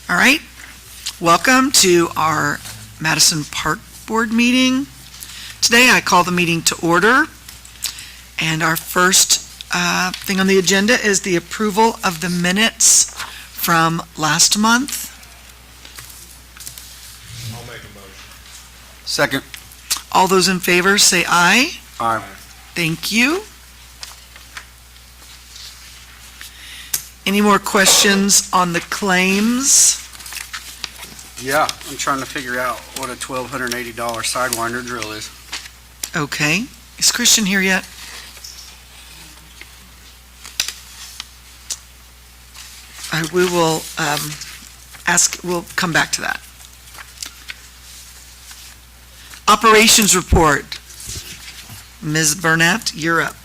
All right, welcome to our Madison Park Board meeting. Today I call the meeting to order, and our first thing on the agenda is the approval of the minutes from last month. I'll make a motion. Second. All those in favor say aye. Aye. Thank you. Any more questions on the claims? Yeah, I'm trying to figure out what a $1,280 Sidewinder drill is. Okay, is Christian here yet? We will we'll come back to that. Operations report. Ms. Burnett, you're up.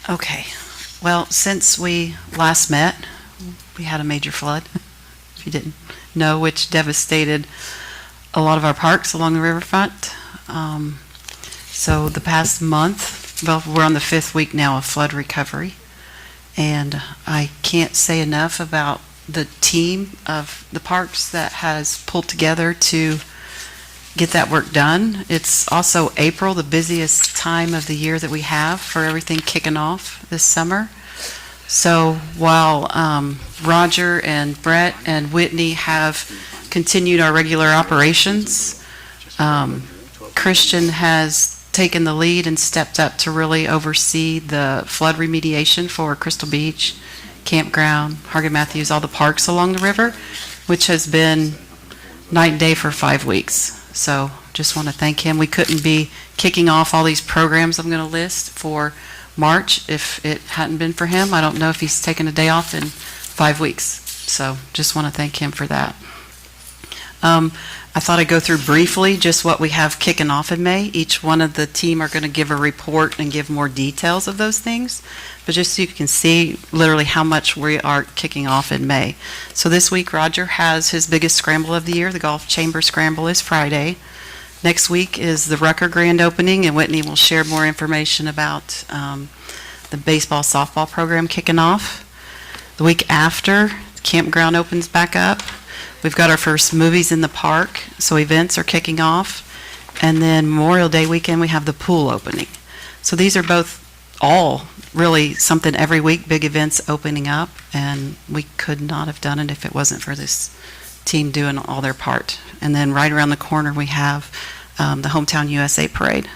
Okay. Well, since we last met, we had a major flood, if you didn't know, which devastated a lot of our parks along the riverfront. So the past month, well, we're on the 5th week now of flood recovery, and I can't say enough about the team of the parks that has pulled together to get that work done. It's also April, the busiest time of the year that we have for everything kicking off this summer. So while Roger and Brett and Whitney have continued our regular operations, Christian has taken the lead and stepped up to really oversee the flood remediation for Crystal Beach, Campground, Hargan Matthews, all the parks along the river, which has been night and day for 5 weeks. So just want to thank him. We couldn't be kicking off all these programs I'm going to list for March if it hadn't been for him. I don't know if he's taken a day off in 5 weeks. So just want to thank him for that. I thought I'd go through briefly just what we have kicking off in May. Each one of the team are going to give a report and give more details of those things. But just so you can see literally how much we are kicking off in May. So this week, Roger has his biggest scramble of the year. The Golf Chamber Scramble is Friday. Next week is the Rucker Grand Opening, and Whitney will share more information about the baseball, softball program kicking off. The week after, the campground opens back up. We've got our first movies in the park, so events are kicking off. And then Memorial Day weekend, we have the pool opening. So these are both all really something every week, big events opening up, and we could not have done it if it wasn't for this team doing all their part. And then right around the corner, we have the Hometown USA Parade.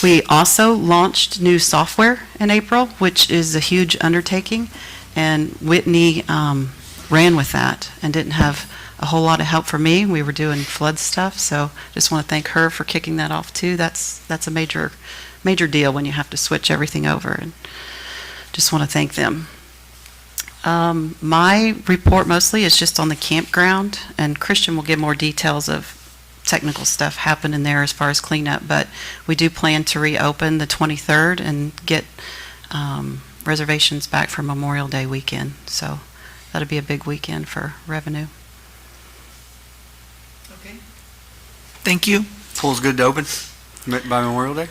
We also launched new software in April, which is a huge undertaking, and Whitney ran with that and didn't have a whole lot of help from me. We were doing flood stuff, so just want to thank her for kicking that off too. That's a major deal when you have to switch everything over, and just want to thank them. My report mostly is just on the campground, and Christian will give more details of technical stuff happening there as far as cleanup, but we do plan to reopen the 23rd and get reservations back for Memorial Day weekend, so that'll be a big weekend for revenue. Okay. Thank you. Pool's good to open by Memorial Day?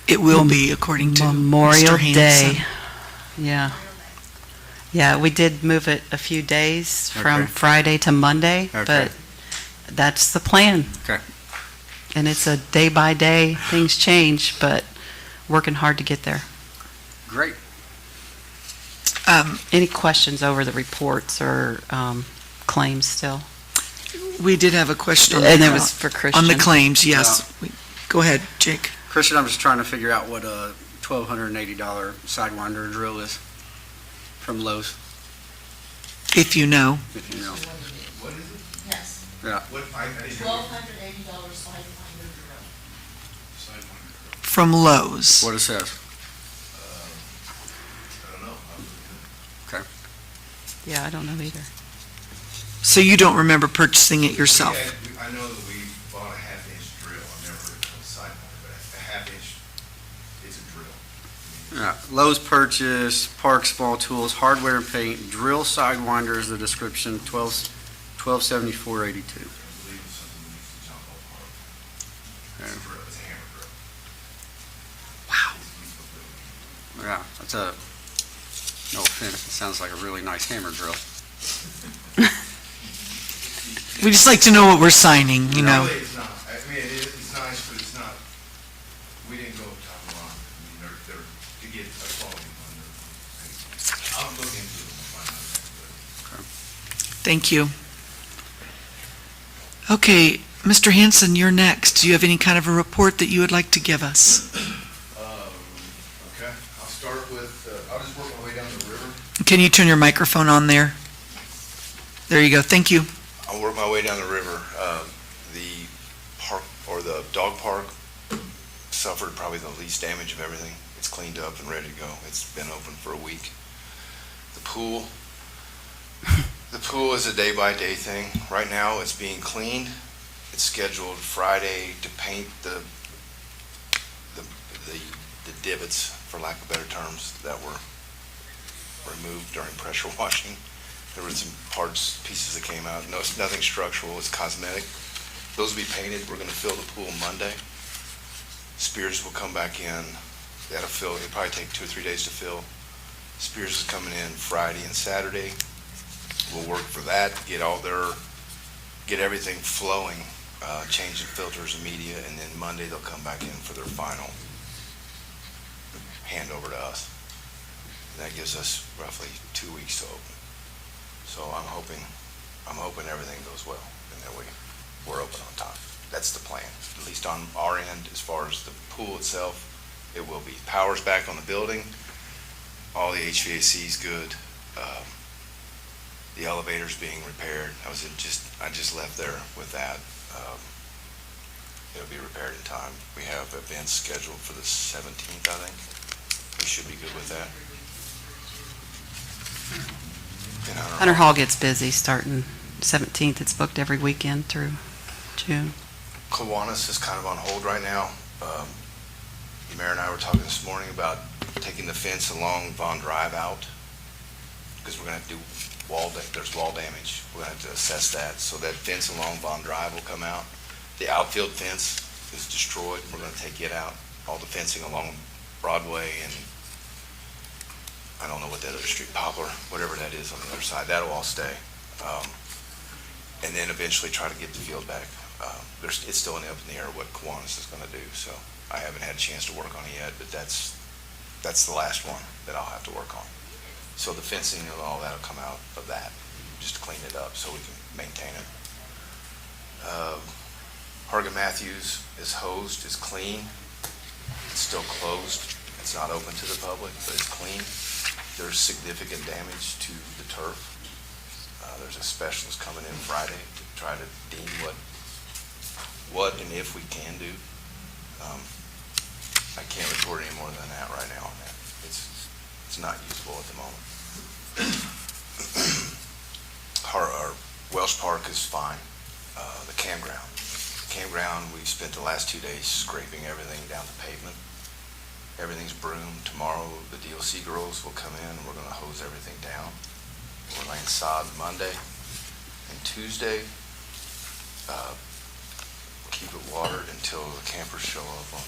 It will be, according to Memorial Mr. Hanson. Day. Yeah, we did move it a few days from Okay. Friday to Monday, Okay. but that's the plan. Okay. And it's a day by day, things change, but working hard to get there. Great. Any questions over the reports or claims still? We did have a question on And the, it was for Christian. on the claims, yes. Go ahead, Jake. Christian, I'm just trying to figure out what a $1,280 Sidewinder drill is from Lowe's, If you know. if you know. What is it? Yes, Yeah. What, I didn't hear $1,280 Sidewinder drill. Sidewinder. From Lowe's. What it says. I don't know. Yeah, I don't know either. So you don't remember purchasing it yourself? I know that we bought a half-inch drill. I've never heard of a Sidewinder, but a half-inch is a drill. Yeah. Lowe's purchase, Park Small Tools, Hardware and Paint, Drill Sidewinder is the description, $1274.82. I believe it's something we used to jump apart. It's a drill, it's a hammer drill. Wow. Yeah, that's a, no offense, it sounds like a really nice hammer drill. We just like to know what we're signing, you know. Really, it's not. I mean, it's nice, but it's not, we didn't go top of line. I mean, they're, to get a quality one, I'll look into it and find out. Thank you. Okay, Mr. Hanson, you're next. Do you have any kind of a report that you would like to give us? Okay, I'll start with, I'll just work my way down the river. Can you turn your microphone on there? There you go. Thank you. I'll work my way down the river. The park, or the dog park, suffered probably the least damage of everything. It's cleaned up and ready to go. It's been open for a week. The pool is a day-by-day thing. Right now, it's being cleaned. It's scheduled Friday to paint the divots, for lack of better terms, that were removed during pressure washing. There were some pieces that came out. No, it's nothing structural, it's cosmetic. Those will be painted. We're gonna fill the pool Monday. Spears will come back in. That'll fill, it'll probably take 2 or 3 days to fill. Spears is coming in Friday and Saturday. We'll work for that, get everything flowing, changing filters and media, and then Monday they'll come back in for their final handover to us. That gives us roughly 2 weeks to open. So I'm hoping everything goes well and that we're open on time. That's the plan, at least on our end. As far as the pool itself, it will be. Power's back on the building. All the HVAC is good. The elevator's being repaired. I just left there with that. It'll be repaired in time. We have events scheduled for the 17th, I think. We should be good with that. And Hunter Hall gets busy starting 17th. It's booked every weekend through June. Kiwanis is kind of on hold right now. The mayor and I were talking this morning about taking the fence along Vaughn Drive out, because we're gonna have to do there's wall damage. We're gonna have to assess that. So that fence along Vaughn Drive will come out. The outfield fence is destroyed. We're gonna take it out. All the fencing along Broadway and I don't know what that other street, Poplar, whatever that is on the other side, that'll all stay. And then eventually try to get the field back. It's still up in the air what Kiwanis is gonna do, so I haven't had a chance to work on it yet, but that's the last one that I'll have to work on. So the fencing and all that'll come out of that, just to clean it up so we can maintain it. Hargan Matthews is hosed, is clean. It's still closed. It's not open to the public, but it's clean. There's significant damage to the turf. There's a specialist coming in Friday to try to deem what and if we can do. I can't report any more than that right now on that. It's not usable at the moment. Our Welsh Park is fine. The campground, we've spent the last 2 days scraping everything down the pavement. Everything's broomed. Tomorrow, the DLC girls will come in and we're gonna hose everything down. We're laying sod Monday and Tuesday. Keep it watered until the campers show up on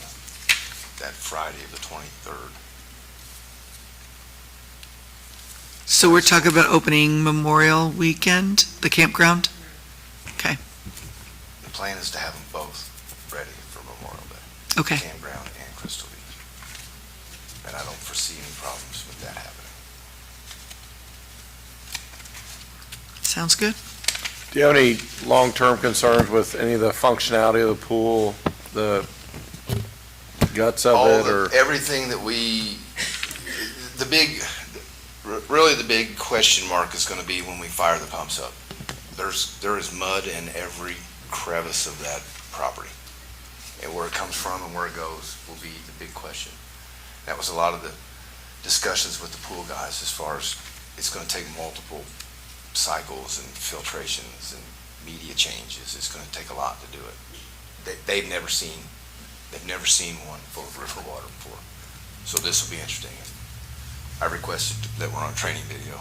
that Friday of the 23rd. So we're talking about opening Memorial Weekend, the campground? Okay, The plan is to have them both ready for Memorial Day. okay. Campground and Crystal Beach. And I don't foresee any problems with that happening. Sounds good. Do you have any long-term concerns with any of the functionality of the pool, the guts of it, or? Everything that really the big question mark is gonna be when we fire the pumps up. There is mud in every crevice of that property. And where it comes from and where it goes will be the big question. That was a lot of the discussions with the pool guys as far as it's gonna take multiple cycles and filtrations and media changes. It's gonna take a lot to do it. They've never seen one full of river water before. So this will be interesting. I requested that we're on training video.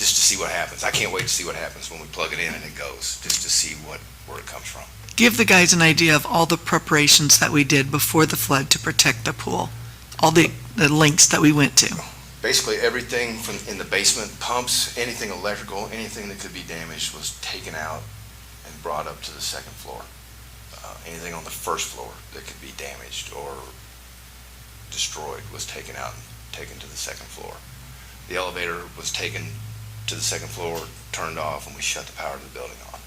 just to see what happens. I can't wait to see what happens when we plug it in and it goes, just to see where it comes from. Give the guys an idea of all the preparations that we did before the flood to protect the pool, all the lengths that we went to. Basically, everything from in the basement, pumps, anything electrical, anything that could be damaged was taken out and brought up to the second floor. Anything on the first floor that could be damaged or destroyed was taken out and taken to the second floor. The elevator was taken to the second floor, turned off, and we shut the power to the building on.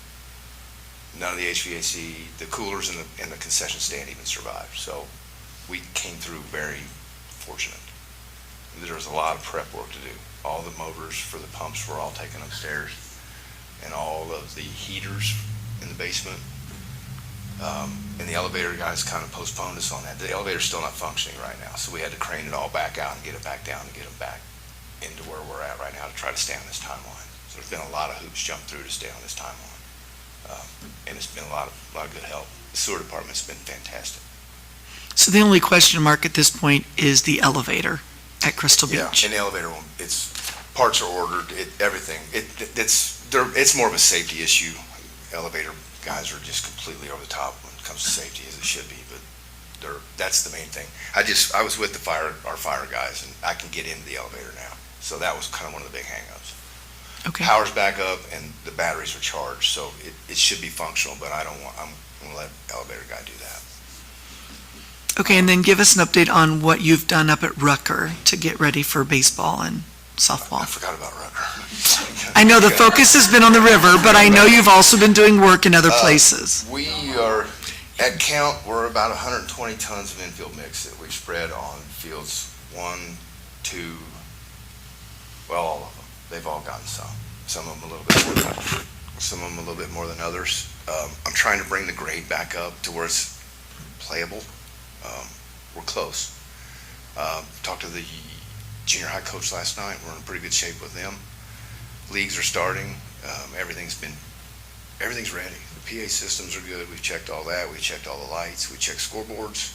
None of the HVAC, the coolers in the concession stand even survived. So we came through very fortunate. There was a lot of prep work to do. All the motors for the pumps were all taken upstairs, and all of the heaters in the basement. And the elevator guys kind of postponed us on that. The elevator's still not functioning right now, so we had to crane it all back out and get it back down and get them back into where we're at right now to try to stay on this timeline. So there's been a lot of hoops jumped through to stay on this timeline. And it's been a lot of good help. The sewer department's been fantastic. So the only question mark at this point is the elevator at Crystal Yeah, Beach. and the elevator, it's, parts are ordered, everything. It's more of a safety issue. Elevator guys are just completely over the top when it comes to safety, as it should be, but that's the main thing. I was with our fire guys, and I can get into the elevator now. So that was kind of one of the big hangups. Okay. Power's back up and the batteries are charged, so it should be functional, but I'm gonna let the elevator guy do that. Okay, and then give us an update on what you've done up at Rucker to get ready for baseball and I softball. forgot about Rucker. I know the focus has been on the river, but I know you've also been doing work in other places. We are, at count, we're about 120 tons of infield mix that we've spread on fields 1, 2, well, all of them. They've all gotten some. Some of them a little bit more than others. I'm trying to bring the grade back up to where it's playable. We're close. Talked to the junior high coach last night. We're in pretty good shape with them. Leagues are starting. Everything's ready. The PA systems are good. We've checked all that. We checked all the lights. We checked scoreboards.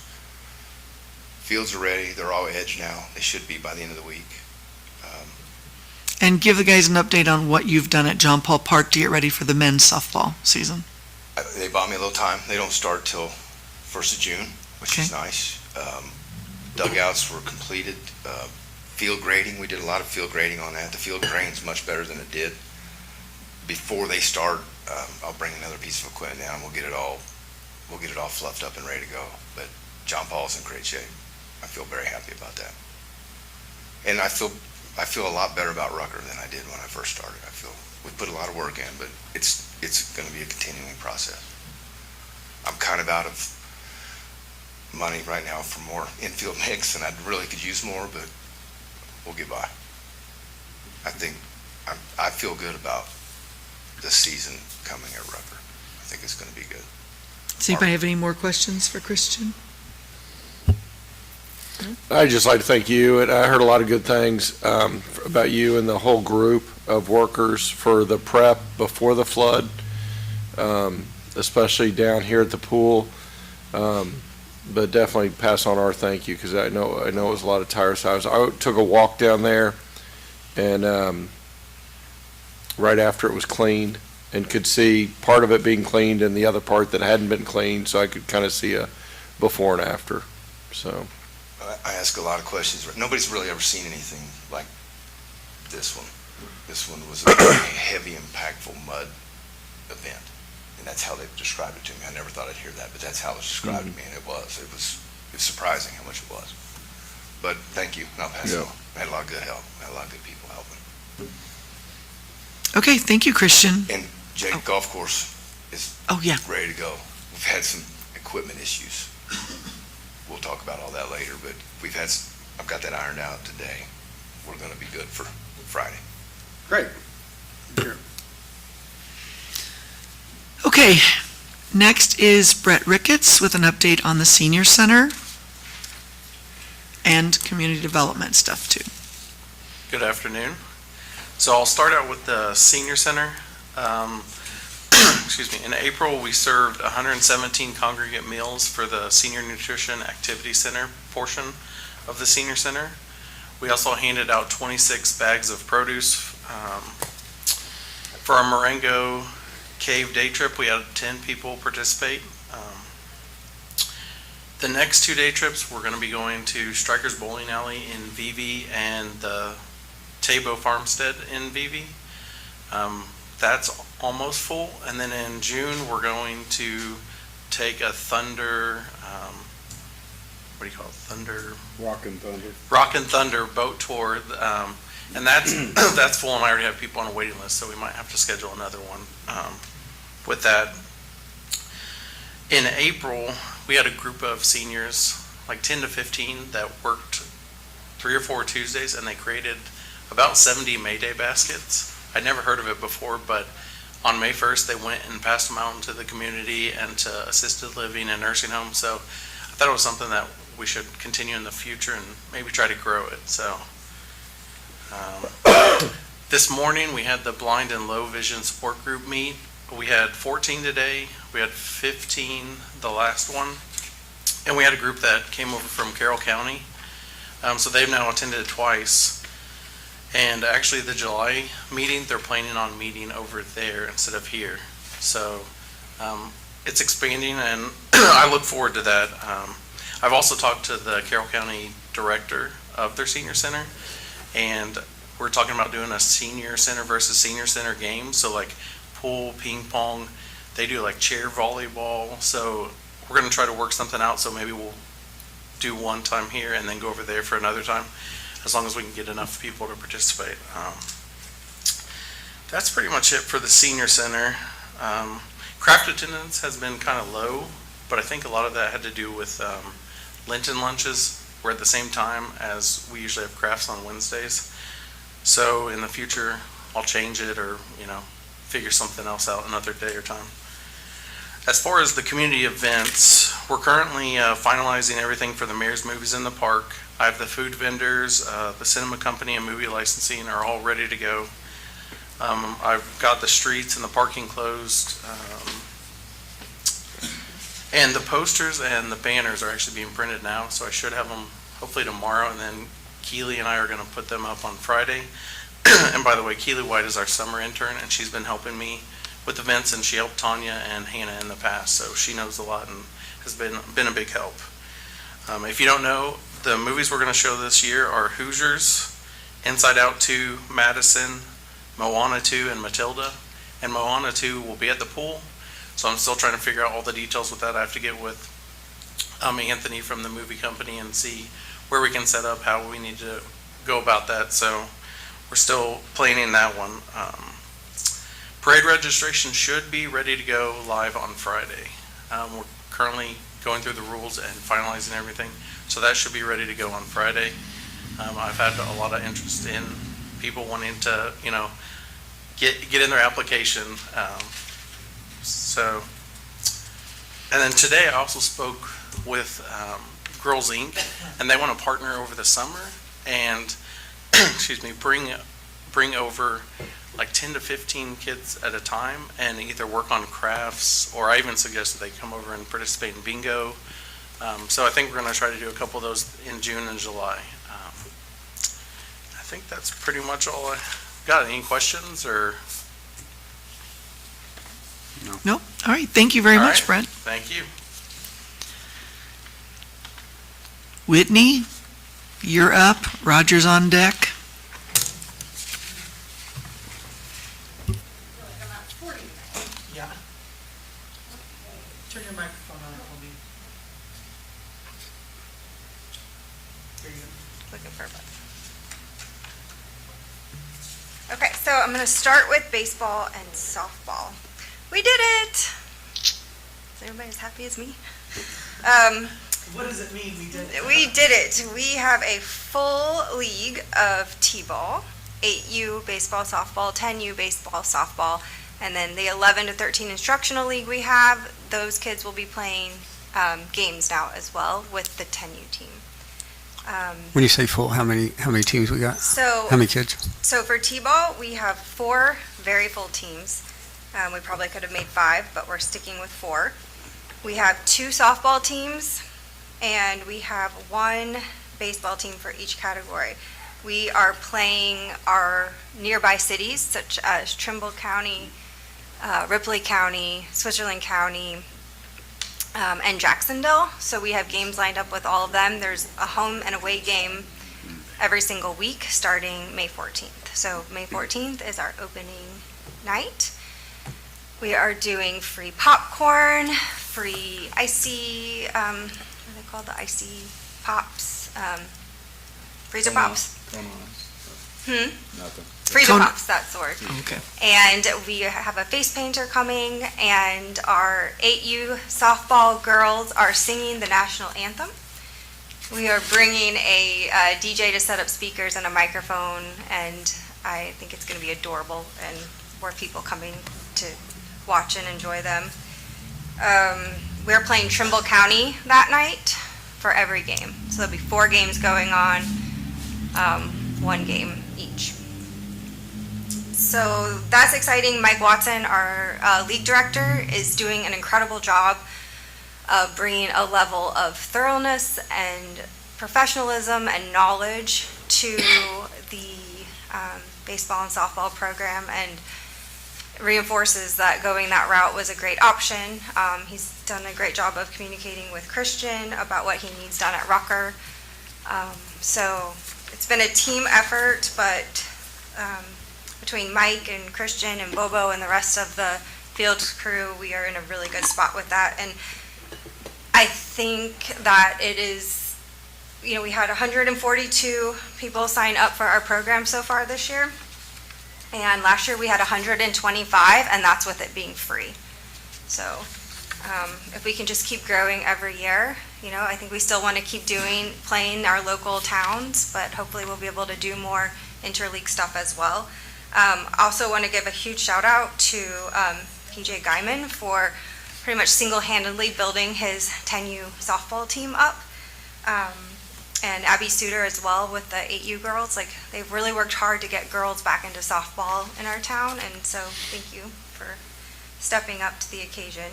Fields are ready. They're all edged now. They should be by the end of the week. And give the guys an update on what you've done at John Paul Park to get ready for the men's softball season. They bought me a little time. They don't start till 1st of June, which is nice. Dugouts were completed. Field grading, we did a lot of field grading on that. The field grade's much better than it did. Before they start, I'll bring another piece of equipment down. We'll get it all fluffed up and ready to go. But John Paul's in great shape. I feel very happy about that. And I feel a lot better about Rucker than I did when I first started. I feel we put a lot of work in, but it's going to be a continuing process. I'm kind of out of money right now for more infield mix, and I really could use more, but we'll get by. I feel good about the season coming at Rucker. I think it's going to be good. Does anybody have any more questions for Christian? I'd just like to thank you, and I heard a lot of good things about you and the whole group of workers for the prep before the flood, especially down here at the pool. But definitely pass on our thank you, because I know it was a lot of tire size. I took a walk down there, and right after it was cleaned, and could see part of it being cleaned and the other part that hadn't been cleaned, so I could kind of see a before and after. So. I ask a lot of questions. Nobody's really ever seen anything like this one. This one was a very heavy, impactful mud event. And that's how they've described it to me. I never thought I'd hear that, but that's how it was described to me, and it was surprising how much it was. But thank you, and I'll pass it on. I had a lot of good help. I had a lot of good people helping. Okay, thank you, Christian. And Jake Golf Course is ready to go. We've had some equipment issues. We'll talk about all that later, but I've got that ironed out today. We're going to be good for Friday. Great. Sure. Okay, next is Brett Ricketts with an update on the senior center and community development stuff too. Good afternoon. So I'll start out with the senior center. Excuse me. In April, we served 117 congregate meals for the Senior Nutrition Activity Center portion of the senior center. We also handed out 26 bags of produce For our Marengo Cave day trip, we had 10 people participate. The next 2 day trips, we're going to be going to Strikers Bowling Alley in Vivi and the Tabo Farmstead in Vivi. That's almost full. And then in June, we're going to take a Thunder, what do you call it? Thunder? Rock and Thunder boat tour. And that's, that's full, and I already have people on a waiting list, so we might have to schedule another one with that. In April, we had a group of seniors, like 10 to 15, that worked 3 or 4 Tuesdays, and they created about 70 May Day baskets. I'd never heard of it before, but on May 1st, they went and passed them out into the community and to assisted living and nursing homes. So I thought it was something that we should continue in the future and maybe try to grow it. So this morning, we had the blind and low vision support group meet. We had 14 today. We had 15 the last one. And we had a group that came over from Carroll County. So they've now attended twice. And actually the July meeting, they're planning on meeting over there instead of here. So it's expanding, and I look forward to that. I've also talked to the Carroll County director of their senior center, and we're talking about doing a senior center versus senior center game. So like pool, ping pong, they do like chair volleyball. So we're going to try to work something out. So maybe we'll do one time here and then go over there for another time, as long as we can get enough people to participate. That's pretty much it for the senior center. Craft attendance has been kind of low, but I think a lot of that had to do with Lenten lunches were at the same time as we usually have crafts on Wednesdays. So in the future, I'll change it, or figure something else out another day or time. As far as the community events, we're currently finalizing everything for the Mayor's Movies in the Park. I have the food vendors, the cinema company, and movie licensing are all ready to go. I've got the streets and the parking closed. And the posters and the banners are actually being printed now, so I should have them hopefully tomorrow, and then Keely and I are going to put them up on Friday. And by the way, Keely White is our summer intern, and she's been helping me with events, and she helped Tanya and Hannah in the past, so she knows a lot and has been a big help. If you don't know, the movies we're going to show this year are Hoosiers, Inside Out 2, Madison, Moana 2, and Matilda. And Moana 2 will be at the pool, so I'm still trying to figure out all the details with that. I have to get with Anthony from the movie company and see where we can set up, how we need to go about that. So we're still planning that one. Parade registration should be ready to go live on Friday. We're currently going through the rules and finalizing everything, so that should be ready to go on Friday. I've had a lot of interest in people wanting to, get in their application. And then today I also spoke with Girls Inc., and they want to partner over the summer and bring over like 10 to 15 kids at a time and either work on crafts, or I even suggested they come over and participate in bingo. So I think we're going to try to do a couple of those in June and July. I think that's pretty much all I got. Any questions or? Nope. All right. Thank you very All much, right. Brent. Thank you. Whitney, you're up. Roger's on deck. Yeah. Turn your microphone on for me. There you go. Looking for a button. Okay, so I'm going to start with baseball and softball. We did it! Is everybody as happy as me? What does it mean we did it? We did it. We have a full league of T-ball, 8U baseball, softball, 10U baseball, softball, and then the 11 to 13 instructional league we have, those kids will be playing games now as well with the 10U team. When you say full, how many teams we got? So How many kids? So for T-ball, we have 4 very full teams. We probably could have made 5, but we're sticking with 4. We have 2 softball teams, and we have 1 baseball team for each category. We are playing our nearby cities such as Trimble County, Ripley County, Switzerland County, and Jacksonville. So we have games lined up with all of them. There's a home and away game every single week starting May 14th. So May 14th is our opening night. We are doing free popcorn, free icy, what are they called, the icy pops, freezer pops. Nothing. Freezer Cone- pops, that's the word. Okay. And we have a face painter coming, and our 8U softball girls are singing the national anthem. We are bringing a DJ to set up speakers and a microphone, and I think it's going to be adorable, and more people coming to watch and enjoy them. We're playing Trimble County that night for every game. So there'll be 4 games going on, 1 game each. So that's exciting. Mike Watson, our league director, is doing an incredible job of bringing a level of thoroughness and professionalism and knowledge to the baseball and softball program, and reinforces that going that route was a great option. He's done a great job of communicating with Christian about what he needs done at Rucker. So it's been a team effort, but between Mike and Christian and Bobo and the rest of the field crew, we are in a really good spot with that. And I think that it is, we had 142 people sign up for our program so far this year. And last year we had 125, and that's with it being free. So if we can just keep growing every year, I think we still want to keep playing our local towns, but hopefully we'll be able to do more interleague stuff as well. Also want to give a huge shout out to PJ Guyman for pretty much single-handedly building his 10U softball team up. And Abby Suter as well with the 8U girls. They've really worked hard to get girls back into softball in our town, and so thank you for stepping up to the occasion.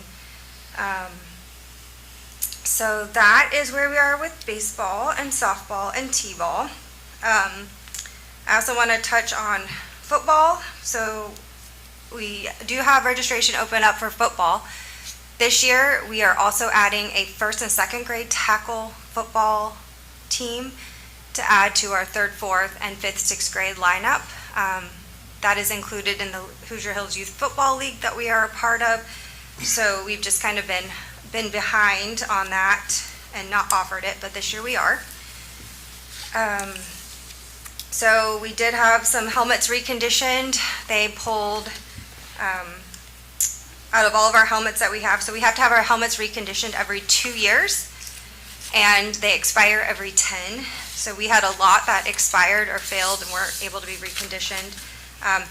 So that is where we are with baseball and softball and t-ball. I also want to touch on football. So we do have registration open up for football. This year, we are also adding a 1st and 2nd grade tackle football team to add to our 3rd, 4th, and 5th, 6th grade lineup. That is included in the Hoosier Hills Youth Football League that we are a part of. So we've just kind of been behind on that and not offered it, but this year we are. So we did have some helmets reconditioned. They pulled out of all of our helmets that we have. So we have to have our helmets reconditioned every 2 years, and they expire every 10. So we had a lot that expired or failed and weren't able to be reconditioned.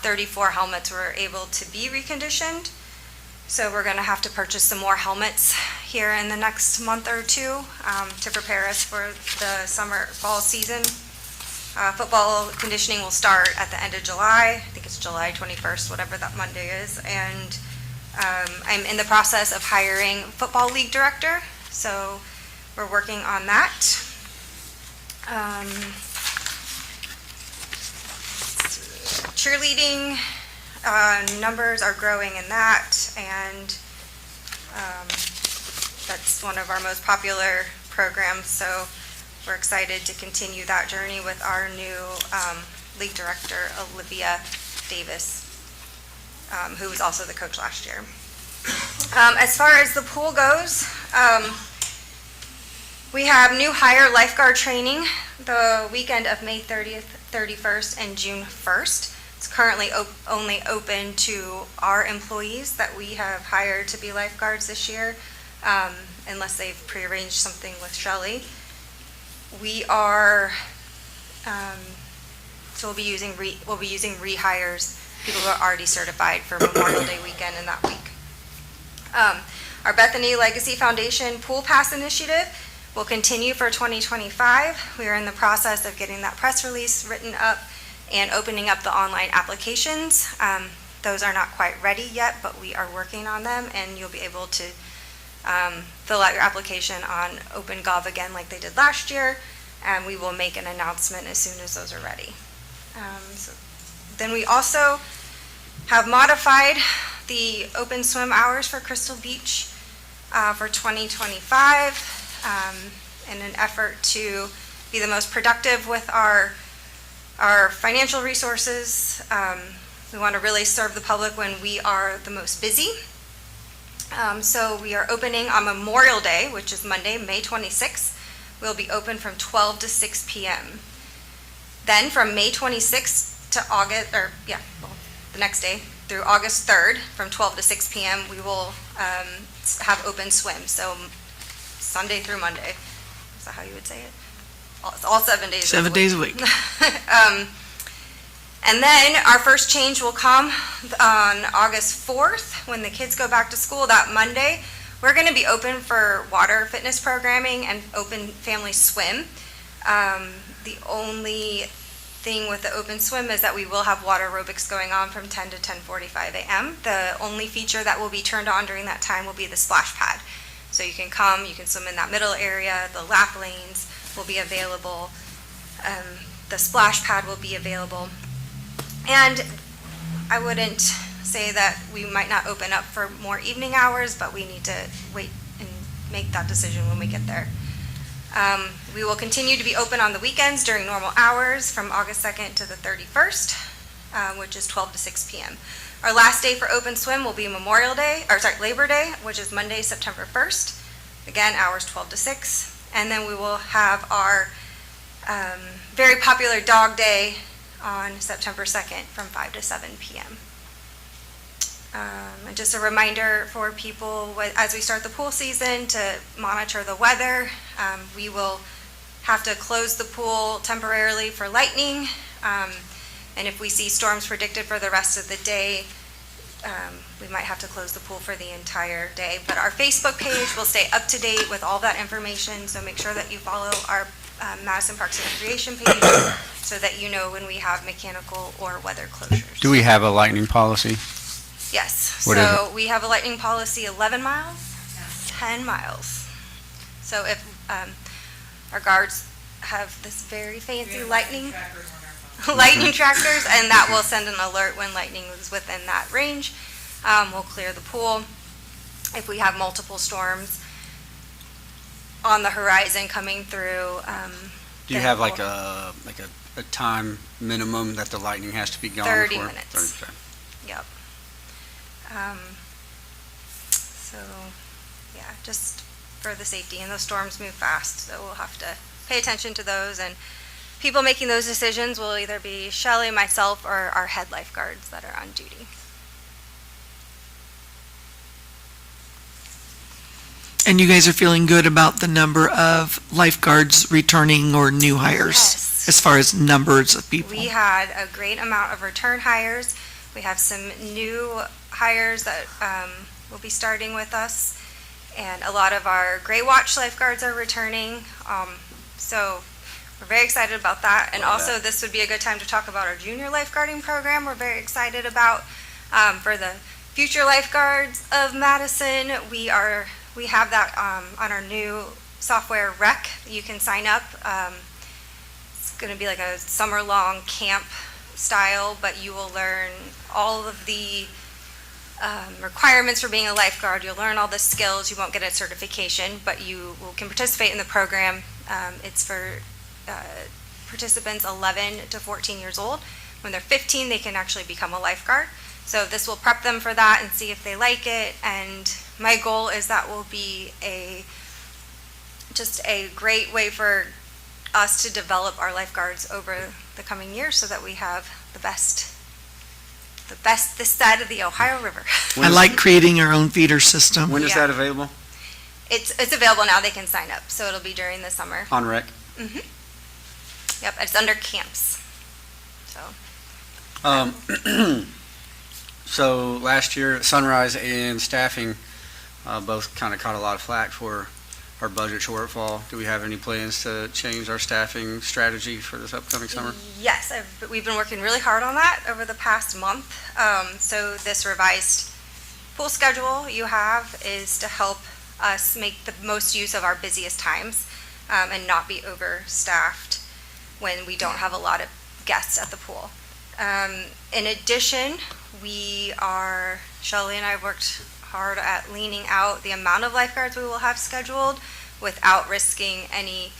34 helmets were able to be reconditioned. So we're going to have to purchase some more helmets here in the next month or 2 to prepare us for the fall season. Football conditioning will start at the end of July. I think it's July 21st, whatever that Monday is. And I'm in the process of hiring football league director. So we're working on that. Cheerleading numbers are growing in that, and that's one of our most popular programs. So we're excited to continue that journey with our new league director, Olivia Davis, who was also the coach last year. As far as the pool goes, we have new hire lifeguard training the weekend of May 30th, 31st, and June 1st. It's currently only open to our employees that we have hired to be lifeguards this year, unless they've prearranged something with Shelley. We are, so we'll be using rehires, people who are already certified for Memorial Day weekend and that week. Our Bethany Legacy Foundation Pool Pass Initiative will continue for 2025. We are in the process of getting that press release written up and opening up the online applications. Those are not quite ready yet, but we are working on them, and you'll be able to fill out your application on OpenGov again like they did last year. and we will make an announcement as soon as those are ready. Then we also have modified the open swim hours for Crystal Beach for 2025 in an effort to be the most productive with our financial resources. We want to really serve the public when we are the most busy. So we are opening on Memorial Day, which is Monday, May 26th. We'll be open from 12 to 6 p.m. Then from May 26th to the next day through August 3rd, from 12 to 6 p.m., we will have open swim. So Sunday through Monday. Is that how you would say it? All 7 days. 7 days a week. And then our first change will come on August 4th when the kids go back to school that Monday. We're going to be open for water fitness programming and open family swim. The only thing with the open swim is that we will have water aerobics going on from 10 to 10:45 a.m. The only feature that will be turned on during that time will be the splash pad. So you can come, you can swim in that middle area, the lap lanes will be available, the splash pad will be available. And I wouldn't say that we might not open up for more evening hours, but we need to wait and make that decision when we get there. We will continue to be open on the weekends during normal hours from August 2nd to the 31st, which is 12 to 6 p.m. Our last day for open swim will be Labor Day, which is Monday, September 1st. Again, hours 12 to 6. And then we will have our very popular Dog Day on September 2nd from 5 to 7 p.m. And just a reminder for people, as we start the pool season, to monitor the weather. We will have to close the pool temporarily for lightning. And if we see storms predicted for the rest of the day, we might have to close the pool for the entire day. But our Facebook page will stay up to date with all that information, so make sure that you follow our Madison Parks and Recreation page so that you know when we have mechanical or weather closures. Do we have a lightning policy? Yes, What is so we have a lightning policy 11 miles, 10 miles. So if our guards have this very fancy lightning tractors, and that will send an alert when lightning is within that range. We'll clear the pool. If we have multiple storms on the horizon coming through. Do you have like a time minimum that the lightning has to be gone? 30 for? minutes. 30, okay. Yep. So, yeah, just for the safety, and those storms move fast, so we'll have to pay attention to those, and people making those decisions will either be Shelley, myself, or our head lifeguards that are on duty. And you guys are feeling good about the number of lifeguards returning or new hires? Yes. As far as numbers of people? We had a great amount of return hires. We have some new hires that will be starting with us, and a lot of our Gray Watch lifeguards are returning. So we're very excited about that. And also, this would be a good time to talk about our junior lifeguarding program. We're very excited about for the future lifeguards of Madison. We have that on our new software rec. You can sign up. It's going to be like a summer-long camp style, but you will learn all of the requirements for being a lifeguard. You'll learn all the skills. You won't get a certification, but you can participate in the program. It's for participants 11 to 14 years old. When they're 15, they can actually become a lifeguard. So this will prep them for that and see if they like it. And my goal is that will be just a great way for us to develop our lifeguards over the coming years so that we have the best this side of the Ohio River. I like creating our own feeder system. When is Yeah. that available? It's available now. They can sign up. So it'll be during the summer. On rec? Yep, it's under camps. So So last year, Sunrise and staffing both kind of caught a lot of flack for our budget shortfall. Do we have any plans to change our staffing strategy for this upcoming summer? yes, we've been working really hard on that over the past month. So this revised pool schedule you have is to help us make the most use of our busiest times. and not be overstaffed when we don't have a lot of guests at the pool. In addition, Shelley and I have worked hard at leaning out the amount of lifeguards we will have scheduled without risking any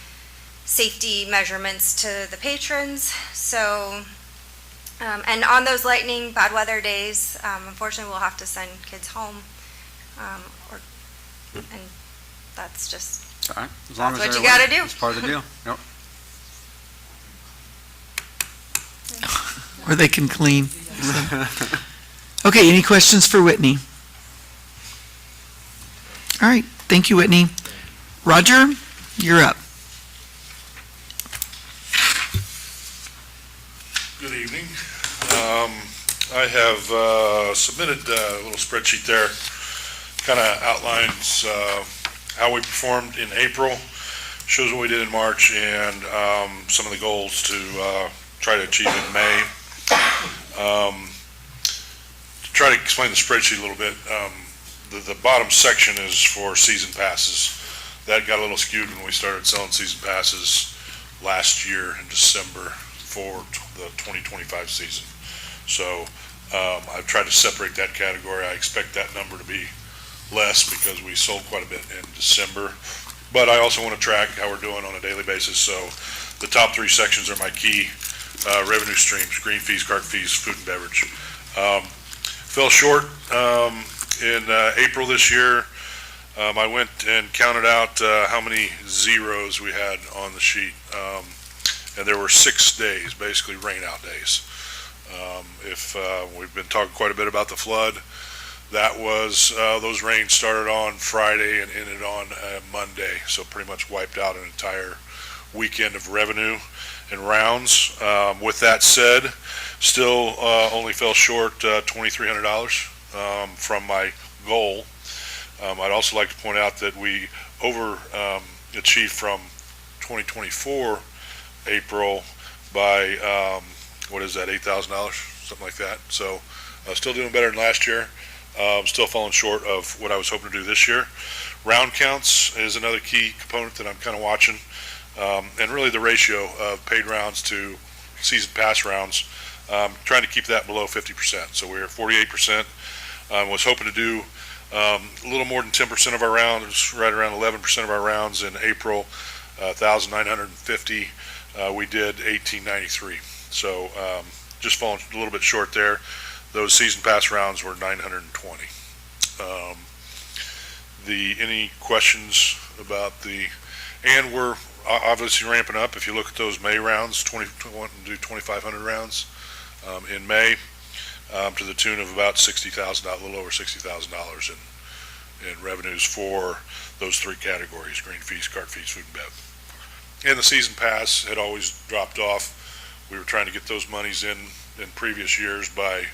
safety measurements to the patrons. So, and on those lightning, bad weather days, unfortunately, we'll have to send kids home. And that's just, It's all right. As long That's as what they're you aware, gotta do. It's part of the deal. Yep. Or they can clean. Okay, any questions for Whitney? All right, thank you, Whitney. Roger, you're up. Good evening. I have submitted a little spreadsheet there, kind of outlines how we performed in April, shows what we did in March, and some of the goals to try to achieve in May. To try to explain the spreadsheet a little bit, the bottom section is for season passes. That got a little skewed when we started selling season passes last year in December for the 2025 season. So I've tried to separate that category. I expect that number to be less because we sold quite a bit in December. But I also want to track how we're doing on a daily basis. So the top three sections are my key revenue streams: green fees, cart fees, food and beverage. Fell short in April this year. I went and counted out how many zeros we had on the sheet. And there were 6 days, basically rain out days. We've been talking quite a bit about the flood. That was, those rains started on Friday and ended on Monday. So pretty much wiped out an entire weekend of revenue and rounds. With that said, still only fell short $2,300 from my goal. I'd also like to point out that we achieved from 2024 April by $8,000, something like that. So still doing better than last year. Still falling short of what I was hoping to do this year. Round counts is another key component that I'm kind of watching, and really the ratio of paid rounds to season pass rounds. Trying to keep that below 50%. So we're at 48%. Was hoping to do a little more than 10% of our rounds, right around 11% of our rounds in April, 1,950. We did 1,893. So just falling a little bit short there. Those season pass rounds were 920. Any questions about and we're obviously ramping up. If you look at those May rounds, 2,500 rounds in May, to the tune of about $60,000, a little over $60,000 in revenues for those three categories: green fees, cart fees, food and bev. And the season pass had always dropped off. We were trying to get those monies in previous years by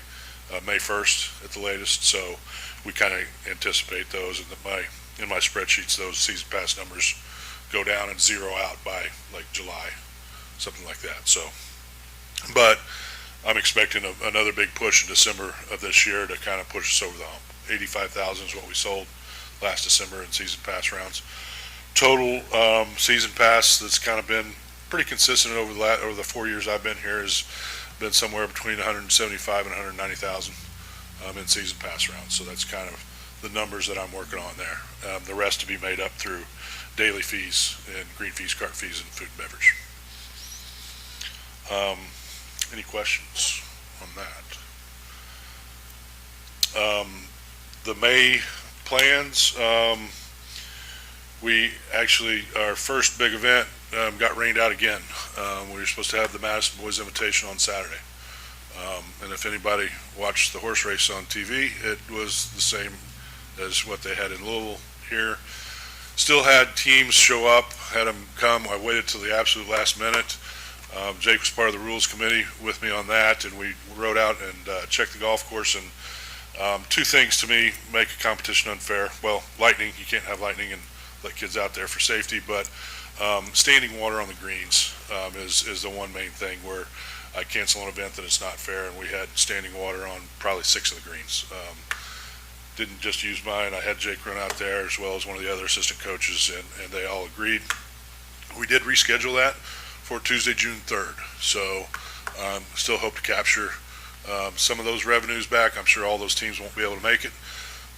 May 1st at the latest, so we kind of anticipate those in my spreadsheets. Those season pass numbers go down and zero out by like July, something like that. So, but I'm expecting another big push in December of this year to kind of push us over the hump. 85,000 is what we sold last December in season pass rounds. Total season pass that's kind of been pretty consistent over the 4 years I've been here has been somewhere between 175 and 190,000 in season pass rounds. So that's kind of the numbers that I'm working on there. The rest to be made up through daily fees and green fees, cart fees, and food and beverage. Any questions on that? The May plans, we actually, our first big event got rained out again. We were supposed to have the Madison Boys Invitation on Saturday. And if anybody watched the horse race on TV, it was the same as what they had in Louisville here. Still had teams show up, had them come. I waited till the absolute last minute. Jake was part of the rules committee with me on that, and we rode out and checked the golf course. And two things to me make a competition unfair. Well, lightning, you can't have lightning and let kids out there for safety, but standing water on the greens is the one main thing where I cancel an event that it's not fair, and we had standing water on probably 6 of the greens. Didn't just use mine. I had Jake run out there as well as one of the other assistant coaches, and they all agreed. We did reschedule that for Tuesday, June 3rd. So still hope to capture some of those revenues back. I'm sure all those teams won't be able to make it.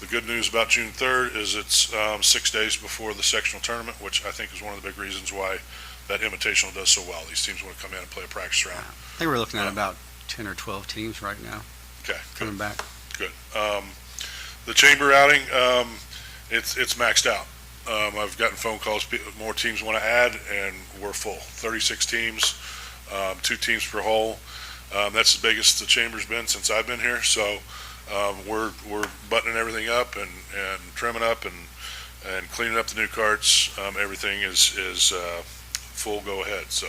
The good news about June 3rd is it's 6 days before the sectional tournament, which I think is one of the big reasons why that invitational does so well. These teams want to come in and play a practice round. I think we're looking at about 10 or 12 teams right now Okay, coming back. good. The chamber outing, it's maxed out. I've gotten phone calls, more teams want to add, and we're full. 36 teams, 2 teams per hole. That's the biggest the chamber's been since I've been here. So we're buttoning everything up and trimming up and cleaning up the new carts. Everything is full go ahead. So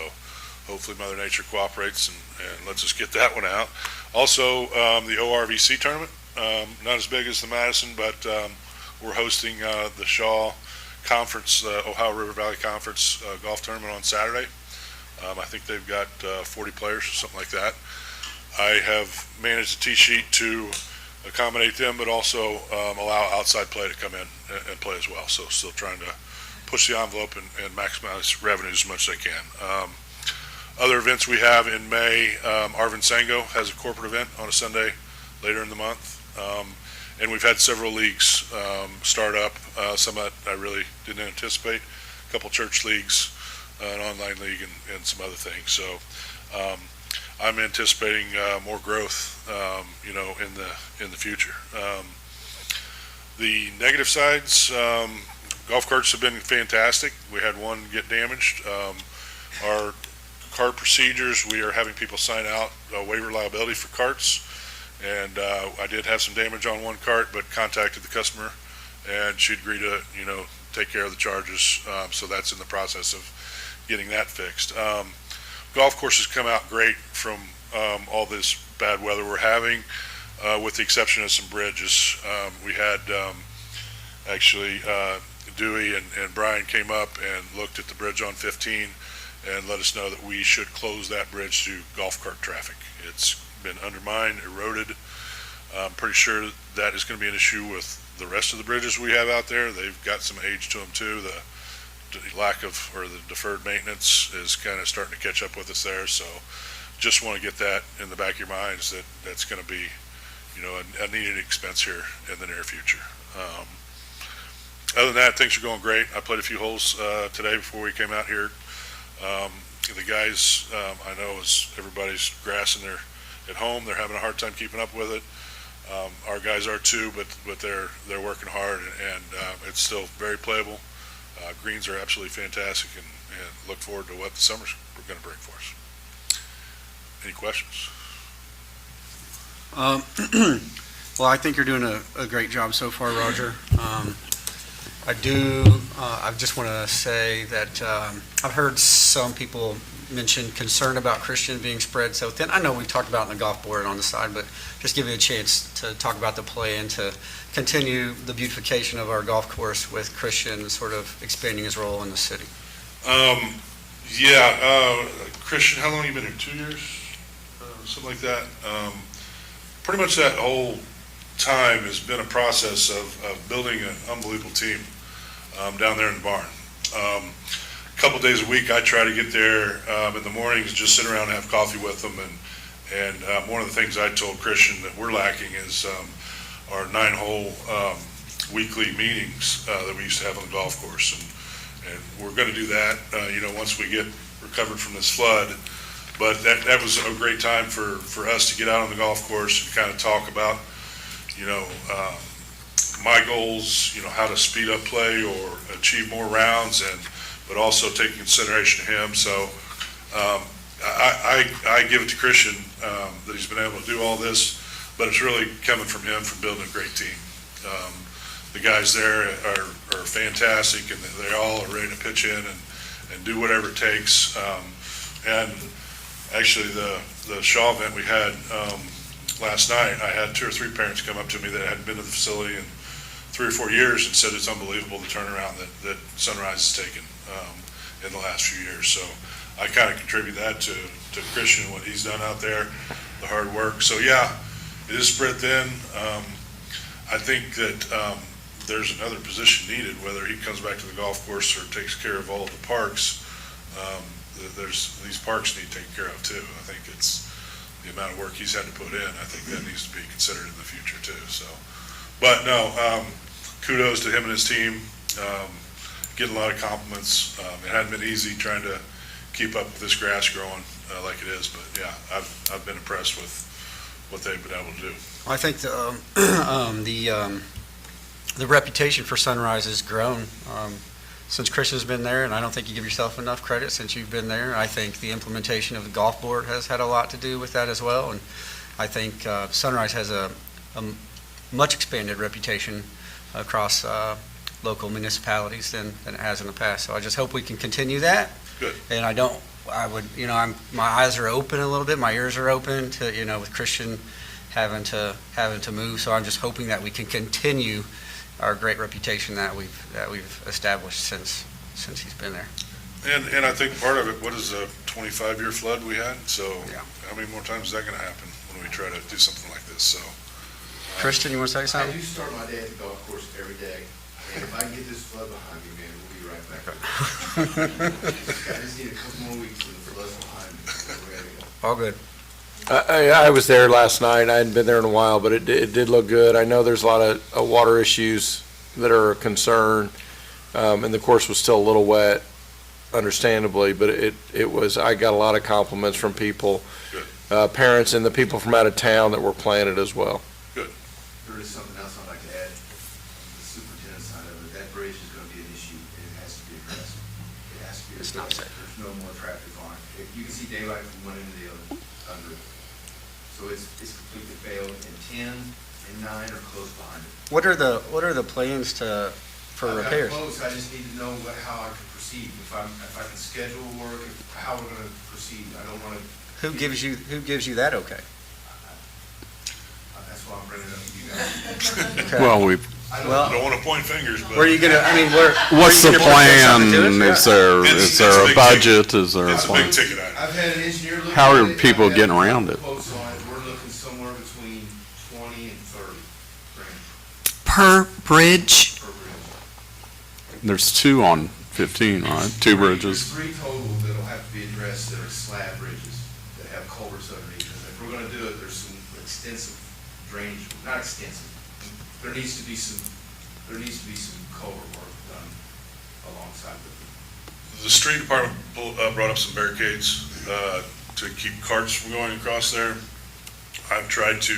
hopefully Mother Nature cooperates and lets us get that one out. Also, the ORVC tournament, not as big as the Madison, but we're hosting the Shaw Conference, Ohio River Valley Conference golf tournament on Saturday. I think they've got 40 players or something like that. I have managed the tee sheet to accommodate them, but also allow outside play to come in and play as well. So still trying to push the envelope and maximize revenues as much as I can. Other events we have in May, Arvin Sango has a corporate event on a Sunday later in the month. And we've had several leagues start up, some that I really didn't anticipate, a couple church leagues, an online league, and some other things. So I'm anticipating more growth, in the future. The negative sides, golf carts have been fantastic. We had one get damaged. Our cart procedures, we are having people sign out waiver liability for carts. And I did have some damage on one cart, but contacted the customer, and she agreed to, take care of the charges. So that's in the process of getting that fixed. Golf courses come out great from all this bad weather we're having, with the exception of some bridges. We had actually Dewey and Brian came up and looked at the bridge on 15 and let us know that we should close that bridge to golf cart traffic. It's been undermined, eroded. I'm pretty sure that is going to be an issue with the rest of the bridges we have out there. They've got some age to them too. The lack of, or the deferred maintenance is kind of starting to catch up with us there. So just want to get that in the back of your minds that that's going to be, a needed expense here in the near future. Other than that, things are going great. I played a few holes today before we came out here. The guys, I know, as everybody's grassing their at home, they're having a hard time keeping up with it. Our guys are too, but they're working hard, and it's still very playable. Greens are absolutely fantastic, and look forward to what the summer's going to bring for us. Any questions? Well, I think you're doing a great job so far, Roger. I just want to say that I've heard some people mention concern about Christian being spread so thin. I know we talked about it in the golf board on the side, but just give you a chance to talk about the play and to continue the beautification of our golf course with Christian sort of expanding his role in the city. Christian, how long have you been here? 2 years? Something like that. Pretty much that whole time has been a process of building an unbelievable team down there in the barn. A couple days a week I try to get there in the mornings, just sit around and have coffee with them, and one of the things I told Christian that we're lacking is our 9-hole weekly meetings that we used to have on the golf course, and we're going to do that once we get recovered from this flood. But that was a great time for us to get out on the golf course and kind of talk about my goals, how to speed up play or achieve more rounds, but also take consideration of him. So I give it to Christian that he's been able to do all this, but it's really coming from him from building a great team. The guys there are fantastic, and they all are ready to pitch in and do whatever it takes. And actually, the Shaw event we had last night, I had 2 or 3 parents come up to me that hadn't been to the facility in 3 or 4 years and said it's unbelievable the turnaround that Sunrise has taken in the last few years. So I kind of contribute that to Christian and what he's done out there, the hard work. So yeah, it is spread thin. I think that there's another position needed, whether he comes back to the golf course or takes care of all of the parks. These parks need taken care of too. I think it's the amount of work he's had to put in, I think that needs to be considered in the future too, so. But no, kudos to him and his team, getting a lot of compliments. It hadn't been easy trying to keep up with this grass growing like it is, but yeah, I've been impressed with what they've been able to do. I think the reputation for Sunrise has grown since Chris has been there, and I don't think you give yourself enough credit since you've been there. I think the implementation of the golf board has had a lot to do with that as well, and I think Sunrise has a much expanded reputation across local municipalities than it has in the past. So I just hope we can continue that. Good. And my eyes are open a little bit, my ears are open to, with Christian having to move. So I'm just hoping that we can continue our great reputation that we've established since he's been there. And I think part of it, what is a 25-year flood we had? So Yeah. how many more times is that going to happen when we try to do something like this? So Christian, you want to say I something? do start my day at the golf course every day, and if I can get this flood behind me, man, we'll be right back. I just need a couple more weeks for the flood's behind me, so we're ready to go. All good. I was there last night. I hadn't been there in a while, but it did look good. I know there's a lot of water issues that are a concern, and the course was still a little wet, understandably, but it was, I got a lot of compliments from people, parents and the people from out of town that were playing it as well. There is something else I'd like to add, the superintendent's side of it, that bridge is gonna be an issue, and it has to be addressed. It has to be It's not addressed. safe. There's no more traffic on it. You can see daylight from one end to the other, under it. So it's completely failed, and 10 and 9 are close behind it. What are the plans for repairs? I've got close, I just need to know how I can proceed, if I can schedule work, how we're gonna proceed. I don't wanna, Who gives you that okay? that's why I'm bringing it up to you guys. Well, I don't Well- I don't want to point fingers, but. Where are you gonna, what's the where are you gonna put plan? this something to it? Is there a budget? Is there a It's a plan? big ticket item. I've had an engineer look at it. How are people I've had getting around it? quotes on it. We're looking somewhere between 20 and 30 grand Per bridge? per bridge. There's two on 15, right? Two bridges. There's 3 total that'll have to be addressed that are slab bridges that have culverts underneath them. If we're gonna do it, there's some extensive drainage, not extensive. There needs to be some culvert work done alongside with it. The street department brought up some barricades to keep carts from going across there. I've tried to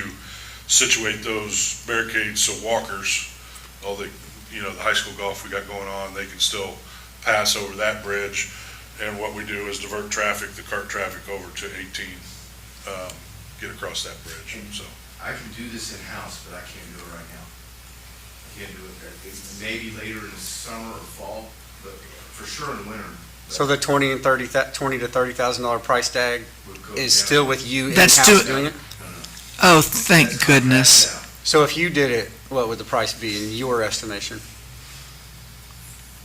situate those barricades so walkers, all the high school golf we got going on, they can still pass over that bridge. And what we do is divert traffic, the cart traffic over to 18, get across that bridge, so. I can do this in-house, but I can't do it right now. I can't do it there. It's maybe later in the summer or fall, but for sure in the winter. So the $20 to $30,000 price tag Would go is down. still with you That's in-house to- doing it? Oh, That's thank contract goodness. out. So if you did it, what would the price be in your estimation?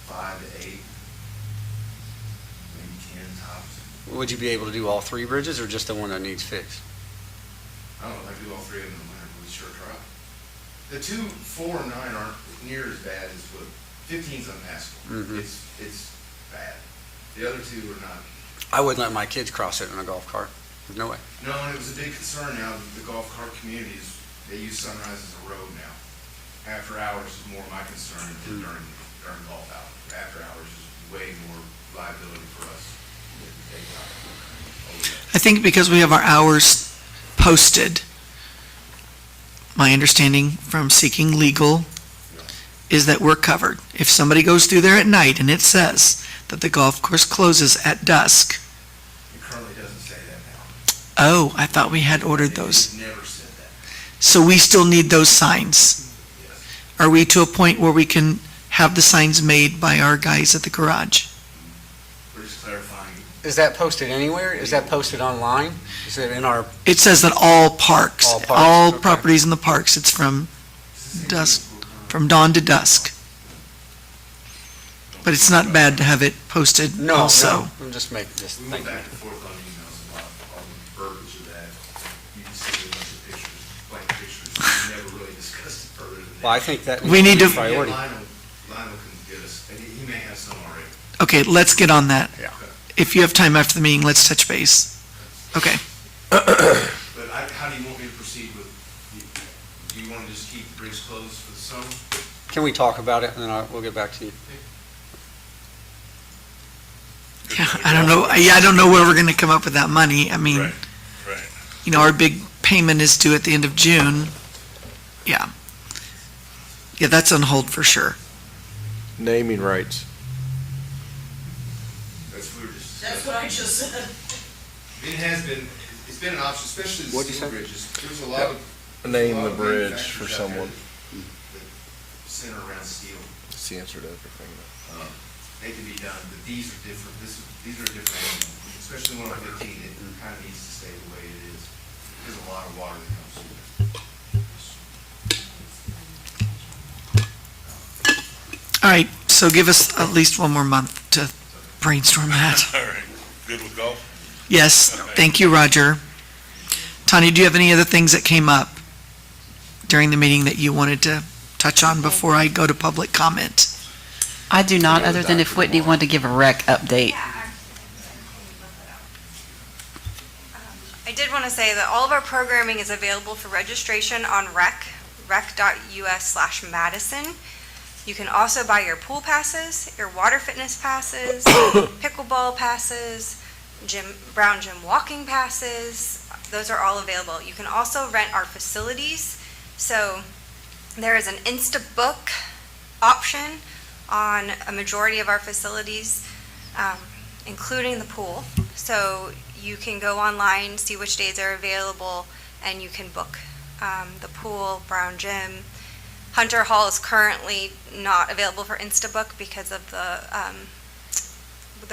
5 to 8, maybe 10 tops. Would you be able to do all 3 bridges or just the one that needs fixed? I don't know if I can do all 3 of them in the winter, but we sure try. The 2, 4, and 9 aren't near as bad as what, 15's unpassable. Mhm. It's bad. The other 2 are not. I wouldn't let my kids cross it in a golf cart. There's no way. No, and it was a big concern now, the golf cart communities, they use Sunrise as a road now. After hours is more my concern than during golf hours. After hours is way more liability for us. to take out. I think because we have our hours posted, my understanding from seeking legal is that we're covered. If somebody goes through there at night and it says that the golf course closes at dusk, It currently doesn't say that now. oh, I thought we had ordered those. It never said that, So we still need those signs. yes. Are we to a point where we can have the signs made by our guys at the garage? We're just clarifying. Is that posted anywhere? Is that posted online? Is it in our, It says that all parks, All parks, all okay. properties in the parks, it's from dusk, from dawn to dusk. But it's not bad to have it posted no, also. I'm just We went thinking. back and forth on emails a lot, on the verbiage of that. You can see a bunch of pictures, blank pictures. We never really discussed it further than that. Well, I think that We need needs to- be a priority. Lionel can get us, and he may have some already. Okay, let's get on that. Yeah. if you have time after the meeting, let's touch base. Okay. But how do you want me to proceed with, do you want to just keep the bridge closed for the summer? Can we talk about it, and then we'll get back to you? Yeah, I don't know, I don't know where we're gonna come up with that money. I mean, Right, right. you know, our big payment is due at the end of June. Yeah. Yeah, that's on hold for sure. Naming rights. That's what I just said. It has been, it's been an option, especially the What'd you steel say? bridges. There's a lot of. Name there's a lot the of bridge for manufacturers out there someone. that Center around steel. It's the answer to everything. They can be done, but these are different, these are different animals, especially one on 15, it kind of needs to stay the way it is. There's a lot of water that comes through. All right, so give us at least one more month to brainstorm that. All right, good with golf? Yes, thank you, Roger. Tanya, do you have any other things that came up during the meeting that you wanted to touch on before I go to public comment? I do not, other than if Whitney wanted to give a rec update. I did want to say that all of our programming is available for registration on rec.us/Madison. You can also buy your pool passes, your water fitness passes, pickleball passes, Brown Gym walking passes. Those are all available. You can also rent our facilities. So there is an Instabook option on a majority of our facilities, including the pool. So you can go online, see which days are available, and you can book the pool, Brown Gym. Hunter Hall is currently not available for Instabook because of the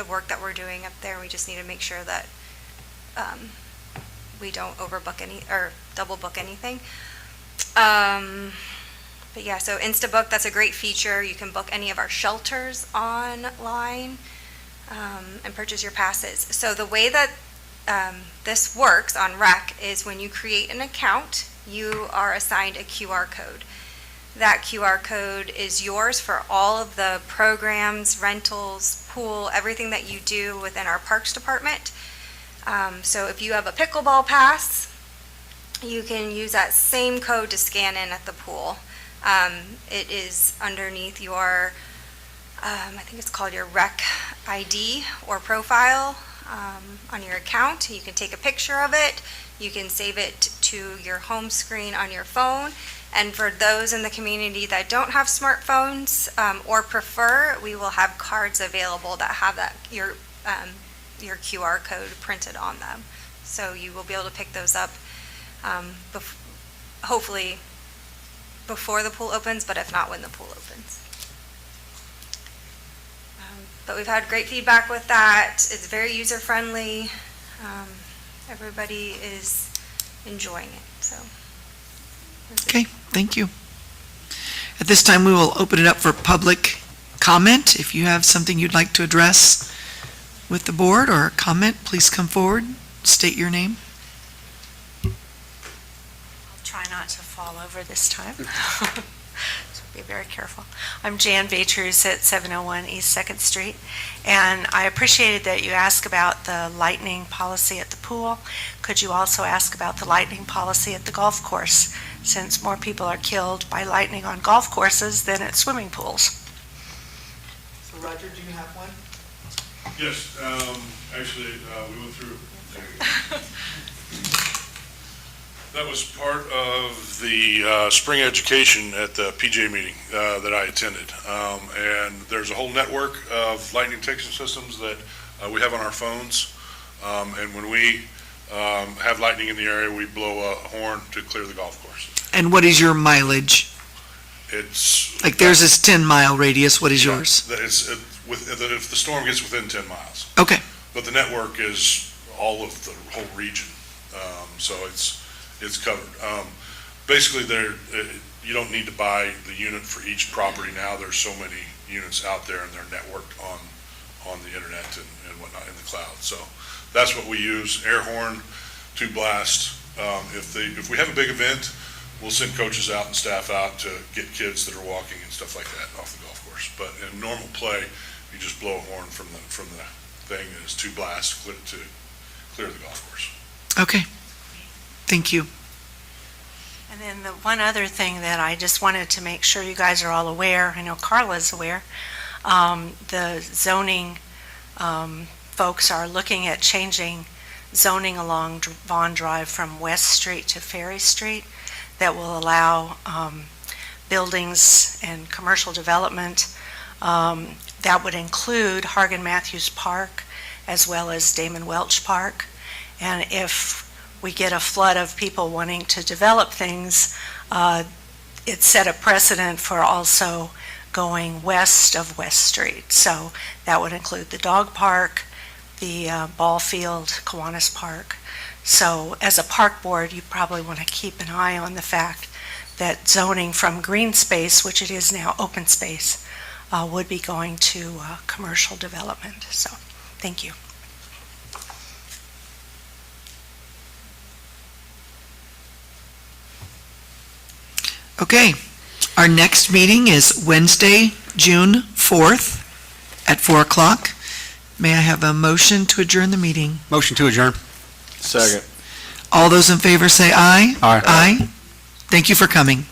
work that we're doing up there. We just need to make sure that we don't overbook any or double book anything. But yeah, so Instabook, that's a great feature. You can book any of our shelters online and purchase your passes. So the way that this works on Rec is when you create an account, you are assigned a QR code. That QR code is yours for all of the programs, rentals, pool, everything that you do within our Parks Department. So if you have a pickleball pass, you can use that same code to scan in at the pool. It is underneath your, I think it's called your Rec ID or profile on your account. You can take a picture of it. You can save it to your home screen on your phone. And for those in the community that don't have smartphones or prefer, we will have cards available that have that your QR code printed on them. So you will be able to pick those up hopefully before the pool opens, but if not, when the pool opens. But we've had great feedback with that. It's very user-friendly. Everybody is enjoying it, so. Okay, thank you. At this time, we will open it up for public comment. If you have something you'd like to address with the board or a comment, please come forward, state your name. I'll try not to fall over this time. So be very careful. I'm Jan Beatrice at 701 East 2nd Street, and I appreciated that you asked about the lightning policy at the pool. Could you also ask about the lightning policy at the golf course, since more people are killed by lightning on golf courses than at swimming pools? So Roger, do you have one? Yes, actually, we went through. That was part of the spring education at the PJ meeting that I attended. And there's a whole network of lightning detection systems that we have on our phones. And when we have lightning in the area, we blow a horn to clear the golf course. And what is your mileage? It's. Like there's this 10-mile radius, what is Yeah, yours? if the storm gets within 10 miles. Okay, But the network is all of the whole region, so it's covered. Basically, you don't need to buy the unit for each property now. There's so many units out there, and they're networked on the internet and whatnot in the cloud. So that's what we use, air horn to blast. If we have a big event, we'll send coaches out and staff out to get kids that are walking and stuff like that off the golf course. But in normal play, you just blow a horn from the thing is to blast, to clear the golf course. Okay. Thank you. And then the one other thing that I just wanted to make sure you guys are all aware, I know Carla's aware, the zoning folks are looking at changing zoning along Vaughn Drive from West Street to Ferry Street that will allow buildings and commercial development. That would include Hargan Matthews Park as well as Damon Welch Park. And if we get a flood of people wanting to develop things, it set a precedent for also going west of West Street. So that would include the dog park, the ball field, Kiwanis Park. So as a park board, you probably want to keep an eye on the fact that zoning from green space, which it is now open space, would be going to commercial development. So, thank you. Okay. Our next meeting is Wednesday, June 4th at 4 o'clock. May I have a motion to adjourn the meeting? Motion to adjourn. Second. All those in favor say aye. Aye. Aye. Thank you for coming.